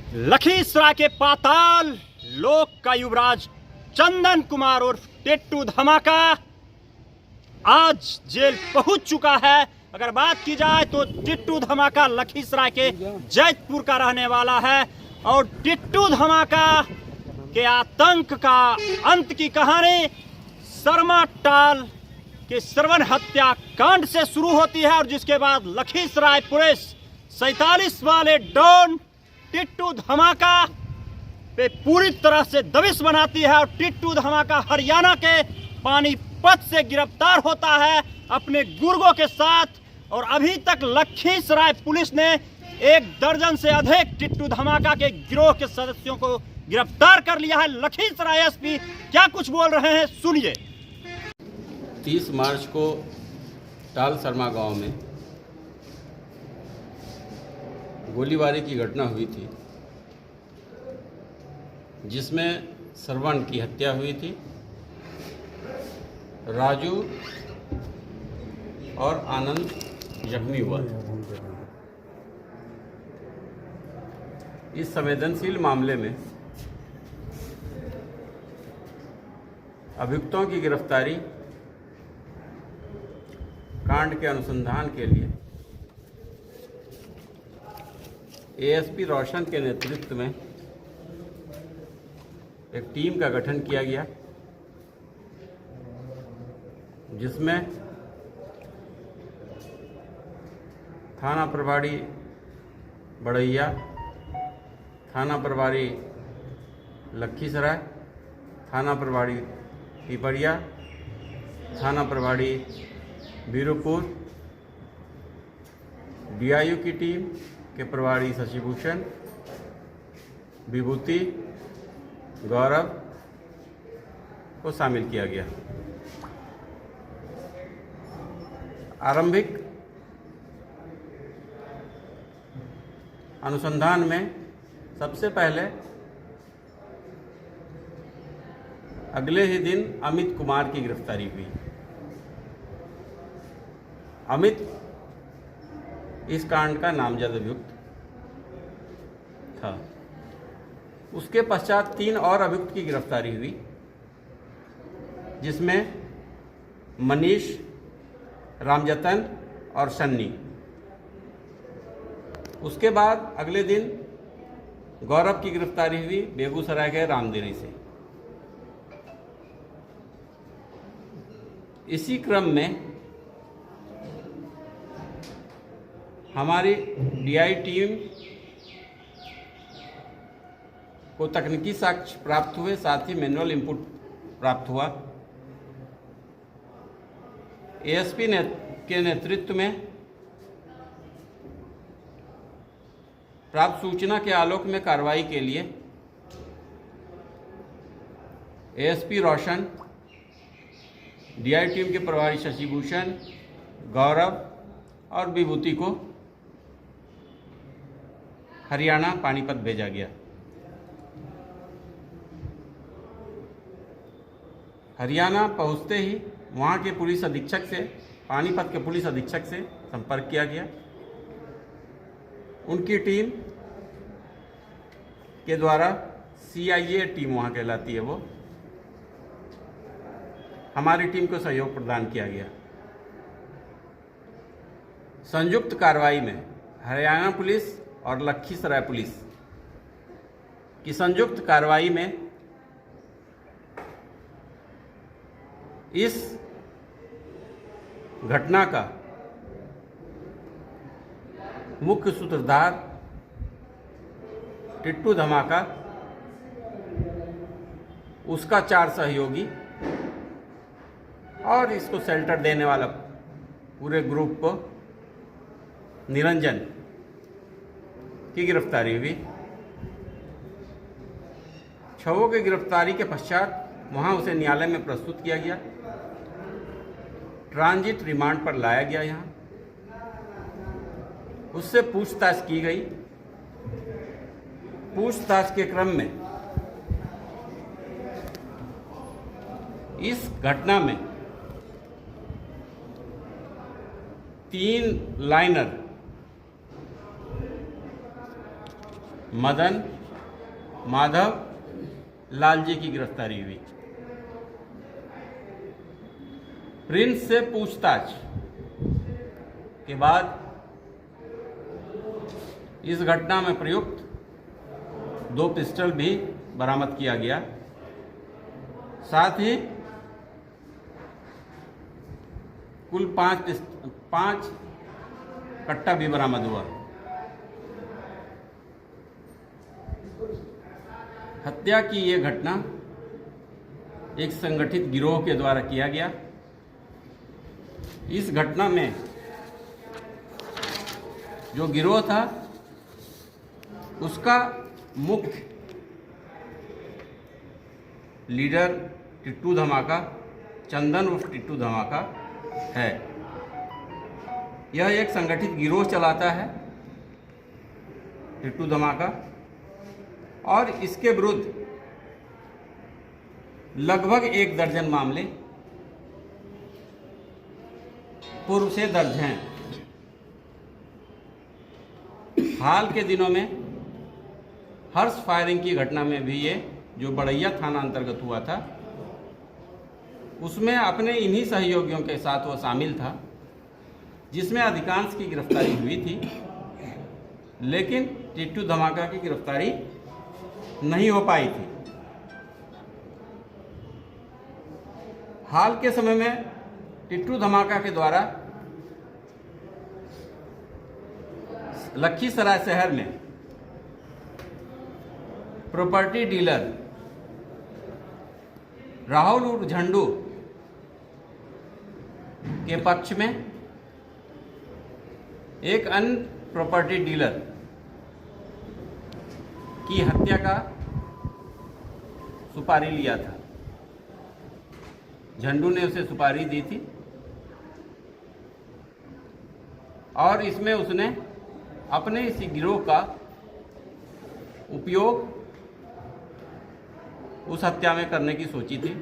लखीसराय के पाताल लोक का युवराज चंदन कुमार उर्फ टिट्टू धमाका आज जेल पहुंच चुका है। अगर बात की जाए तो टिट्टू धमाका लखीसराय के जैतपुर का रहने वाला है और टिट्टू धमाका के आतंक का अंत की कहानी शर्मा टाल के श्रवण हत्या कांड से शुरू होती है और जिसके बाद लखीसराय पुलिस 47 वाले डॉन टिट्टू धमाका पे पूरी तरह से दबिश बनाती है और टिट्टू धमाका हरियाणा के पानीपत से गिरफ्तार होता है अपने गुर्गों के साथ। और अभी तक लखीसराय पुलिस ने 1 दर्जन से अधिक टिट्टू धमाका के गिरोह के सदस्यों को गिरफ्तार कर लिया है। लखीसराय एसपी क्या कुछ बोल रहे हैं, सुनिए। 30 मार्च को टाल शर्मा गांव में गोलीबारी की घटना हुई थी जिसमें श्रवण की हत्या हुई थी। राजू और आनंद जख्मी हुआ। इस संवेदनशील मामले में अभियुक्तों की गिरफ्तारी कांड के अनुसंधान के लिए एएसपी रोशन के नेतृत्व में एक टीम का गठन किया गया जिसमें थाना प्रभारी बड़ैया, थाना प्रभारी लखीसराय, थाना प्रभारी पिपरिया, थाना प्रभारी बीरूपुर, डीआईयू की टीम के प्रभारी शशिभूषण, विभूति, गौरव को शामिल किया गया। आरंभिक अनुसंधान में सबसे पहले अगले ही दिन अमित कुमार की गिरफ्तारी हुई। अमित इस कांड का नामजद अभियुक्त था। उसके पश्चात 3 और अभियुक्त की गिरफ्तारी हुई जिसमें मनीष, रामजतन और सन्नी। उसके बाद अगले दिन गौरव की गिरफ्तारी हुई बेगूसराय के रामदेरी से। इसी क्रम में हमारी डीआई टीम को तकनीकी साक्ष्य प्राप्त हुए, साथ ही मैनुअल इनपुट प्राप्त हुआ। एएसपी के नेतृत्व में प्राप्त सूचना के आलोक में कार्रवाई के लिए एएसपी रोशन, डीआई टीम के प्रभारी शशिभूषण, गौरव और विभूति को हरियाणा पानीपत भेजा गया। हरियाणा पहुंचते ही वहां के पुलिस अधीक्षक से, पानीपत के पुलिस अधीक्षक से संपर्क किया गया। उनकी टीम के द्वारा सीआईए टीम वहां कहलाती है, वो हमारी टीम को सहयोग प्रदान किया गया। संयुक्त कार्रवाई में हरियाणा पुलिस और लखीसराय पुलिस की संयुक्त कार्रवाई में इस घटना का मुख्य सूत्रधार टिट्टू धमाका, उसका 4 सहयोगी और इसको शेल्टर देने वाला पूरे ग्रुप को निरंजन की गिरफ्तारी हुई। छवों की गिरफ्तारी के पश्चात वहां उसे न्यायालय में प्रस्तुत किया गया। ट्रांजिट रिमांड पर लाया गया। यहाँ उससे पूछताछ की गई। पूछताछ के क्रम में इस घटना में 3 लाइनर मदन, माधव, लालजी की गिरफ्तारी हुई। प्रिंस से पूछताछ के बाद इस घटना में प्रयुक्त 2 पिस्टल भी बरामद किया गया। साथ ही कुल 5 कट्टा भी बरामद हुआ। हत्या की ये घटना एक संगठित गिरोह के द्वारा किया गया। इस घटना में जो गिरोह था उसका मुख्य लीडर टिट्टू धमाका, चंदन उर्फ टिट्टू धमाका है। यह एक संगठित गिरोह चलाता है टिट्टू धमाका, और इसके विरुद्ध लगभग 1 दर्जन मामले पूर्व से दर्ज हैं। हाल के दिनों में हर्ष फायरिंग की घटना में भी ये जो बड़ैया थाना अंतर्गत हुआ था, उसमें अपने इन्हीं सहयोगियों के साथ वो शामिल था, जिसमें अधिकांश की गिरफ्तारी हुई थी, लेकिन टिट्टू धमाका की गिरफ्तारी नहीं हो पाई थी। हाल के समय में टिट्टू धमाका के द्वारा लखीसराय शहर में प्रॉपर्टी डीलर राहुल उर्फ झंडू के पक्ष में एक अन्य प्रॉपर्टी डीलर की हत्या का सुपारी लिया था। झंडू ने उसे सुपारी दी थी और इसमें उसने अपने इसी गिरोह का उपयोग उस हत्या में करने की सोची थी,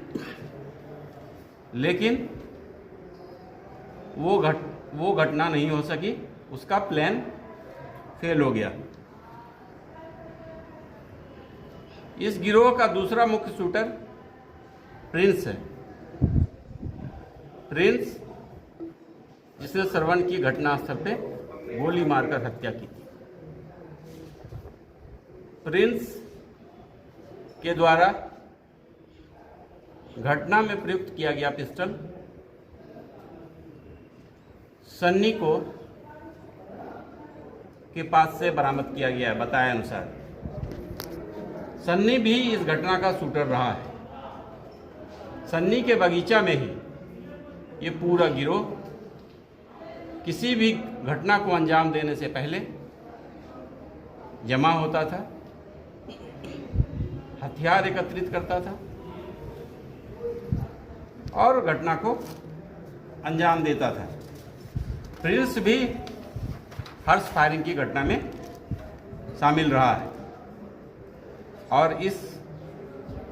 लेकिन वो घटना नहीं हो सकी। उसका प्लान फेल हो गया। इस गिरोह का दूसरा मुख्य शूटर प्रिंस है। प्रिंस जिसने श्रवण की घटनास्थल पे गोली मारकर हत्या की थी। प्रिंस के द्वारा घटना में प्रयुक्त किया गया पिस्टल सन्नी को के पास से बरामद किया गया है। बताए अनुसार सन्नी भी इस घटना का शूटर रहा है। सन्नी के बगीचा में ही ये पूरा गिरोह किसी भी घटना को अंजाम देने से पहले जमा होता था, हथियार एकत्रित करता था और घटना को अंजाम देता था। प्रिंस भी हर्ष फायरिंग की घटना में शामिल रहा है और इस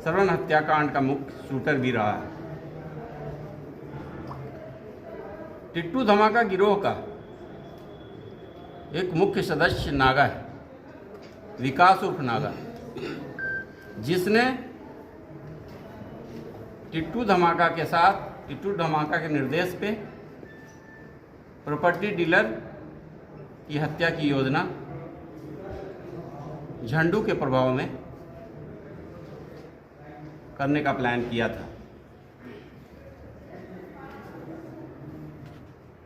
श्रवण हत्याकांड का मुख्य शूटर भी रहा है। टिट्टू धमाका गिरोह का एक मुख्य सदस्य नागा है, विकास उर्फ नागा, जिसने टिट्टू धमाका के साथ टिट्टू धमाका के निर्देश पे प्रॉपर्टी डीलर की हत्या की योजना झंडू के प्रभाव में करने का प्लान किया था।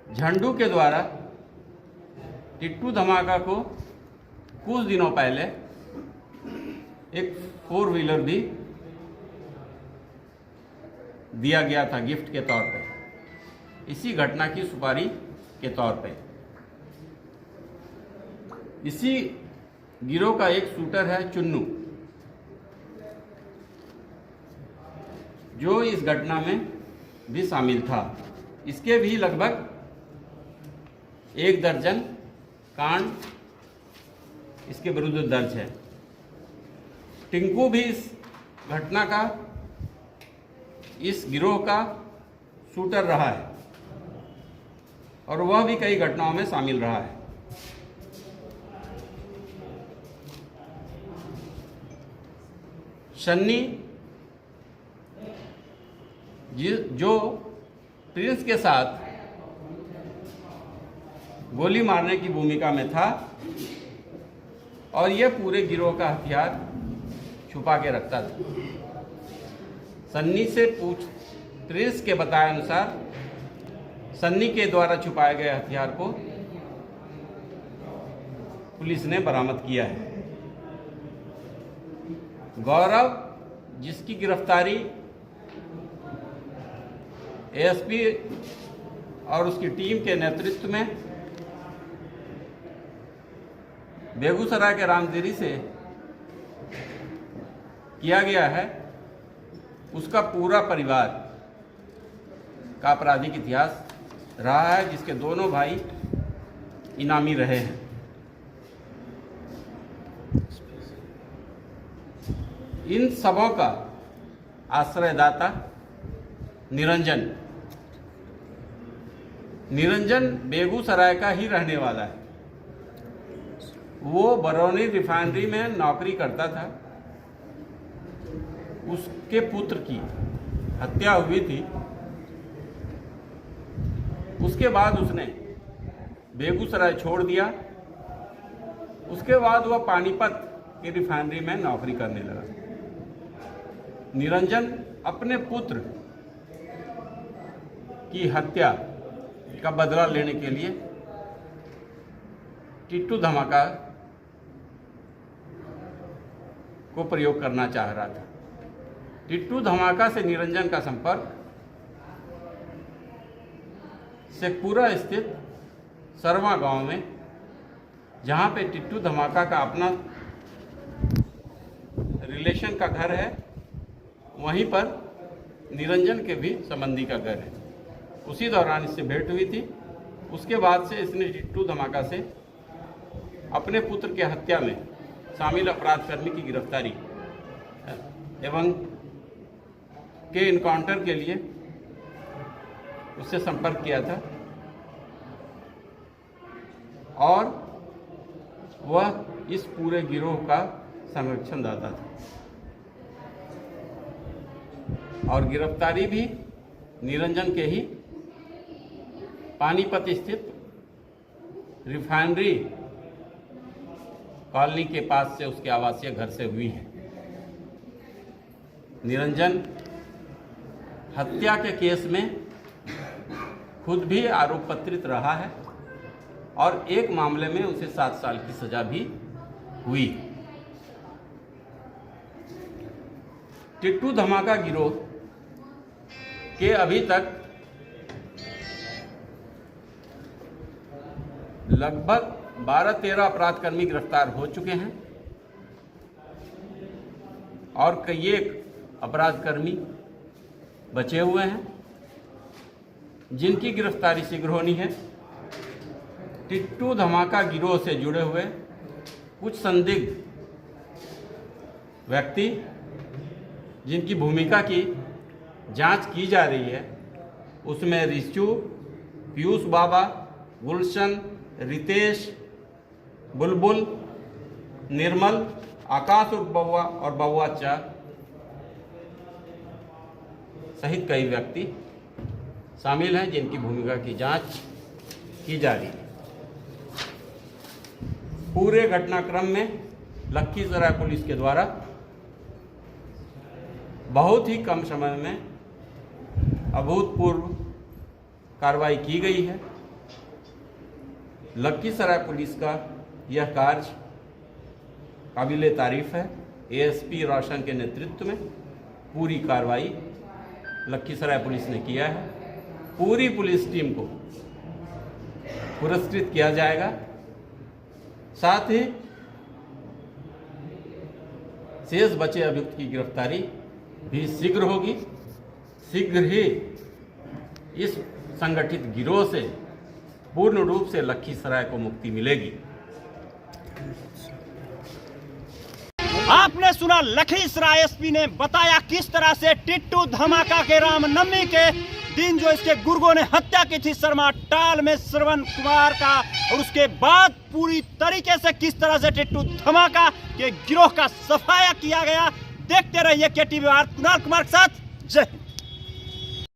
झंडू के द्वारा टिट्टू धमाका को कुछ दिनों पहले एक 4 व्हीलर भी दिया गया था गिफ्ट के तौर पे, इसी घटना की सुपारी के तौर पे। इसी गिरोह का एक शूटर है चुन्नू, जो इस घटना में भी शामिल था। इसके भी लगभग 1 दर्जन कांड इसके विरुद्ध दर्ज है। टिंकू भी इस घटना का, इस गिरोह का शूटर रहा है और वह भी कई घटनाओं में शामिल रहा है। सन्नी जो प्रिंस के साथ गोली मारने की भूमिका में था और यह पूरे गिरोह का हथियार छुपा के रखता था। सन्नी से प्रिंस के बताए अनुसार सन्नी के द्वारा छुपाए गए हथियार को पुलिस ने बरामद किया है। गौरव, जिसकी गिरफ्तारी एएसपी और उसकी टीम के नेतृत्व में बेगूसराय के रामदिरी से किया गया है, उसका पूरा परिवार का आपराधिक इतिहास रहा है, जिसके दोनों भाई इनामी रहे हैं। इन सबों का आश्रयदाता निरंजन बेगूसराय का ही रहने वाला है। वो बरौनी रिफाइनरी में नौकरी करता था। उसके पुत्र की हत्या हुई थी। उसके बाद उसने बेगूसराय छोड़ दिया। उसके बाद वह पानीपत की रिफाइनरी में नौकरी करने लगा। निरंजन अपने पुत्र की हत्या का बदला लेने के लिए टिट्टू धमाका को प्रयोग करना चाह रहा था। टिट्टू धमाका से निरंजन का संपर्क शेखपुरा स्थित सरवा गांव में, जहां पे टिट्टू धमाका का अपना रिलेशन का घर है, वहीं पर निरंजन के भी संबंधी का घर है। उसी दौरान इससे भेंट हुई थी। उसके बाद से इसने टिट्टू धमाका से अपने पुत्र के हत्या में शामिल अपराधकर्मी की गिरफ्तारी एवं के इनकाउंटर के लिए उससे संपर्क किया था और वह इस पूरे गिरोह का संरक्षणदाता था। और गिरफ्तारी भी निरंजन के ही पानीपत स्थित रिफाइनरी कॉलोनी के पास से उसके आवासीय घर से हुई है। निरंजन हत्या के केस में खुद भी आरोप पत्रित रहा है और एक मामले में उसे 7 साल की सजा भी हुई। टिट्टू धमाका गिरोह के अभी तक लगभग 12-13 अपराधकर्मी गिरफ्तार हो चुके हैं और कई एक अपराधकर्मी बचे हुए हैं, जिनकी गिरफ्तारी शीघ्र होनी है। टिट्टू धमाका गिरोह से जुड़े हुए कुछ संदिग्ध व्यक्ति, जिनकी भूमिका की जांच की जा रही है, उसमें रिचू, पीयूष बाबा, गुलशन, रितेश, बुलबुल, निर्मल, आकाश उर्फ बउआ और बउआ चा सहित कई व्यक्ति शामिल हैं, जिनकी भूमिका की जांच की जा रही है। पूरे घटनाक्रम में लखीसराय पुलिस के द्वारा बहुत ही कम समय में अभूतपूर्व कार्रवाई की गई है। लखीसराय पुलिस का यह कार्य काबिले तारीफ है। एएसपी रोशन के नेतृत्व में पूरी कार्रवाई लखीसराय पुलिस ने किया है। पूरी पुलिस टीम को पुरस्कृत किया जाएगा। साथ ही शेष बचे अभियुक्त की गिरफ्तारी भी शीघ्र होगी। शीघ्र ही इस संगठित गिरोह से पूर्ण रूप से लखीसराय को मुक्ति मिलेगी। आपने सुना लखीसराय एसपी ने बताया किस तरह से टिट्टू धमाका के रामनवमी के दिन जो इसके गुर्गों ने हत्या की थी शर्मा टाल में श्रवण कुमार का, और उसके बाद पूरी तरीके से किस तरह से टिट्टू धमाका के गिरोह का सफाया किया गया। देखते रहिए KTV कुणाल कुमार के साथ। जय हिंद।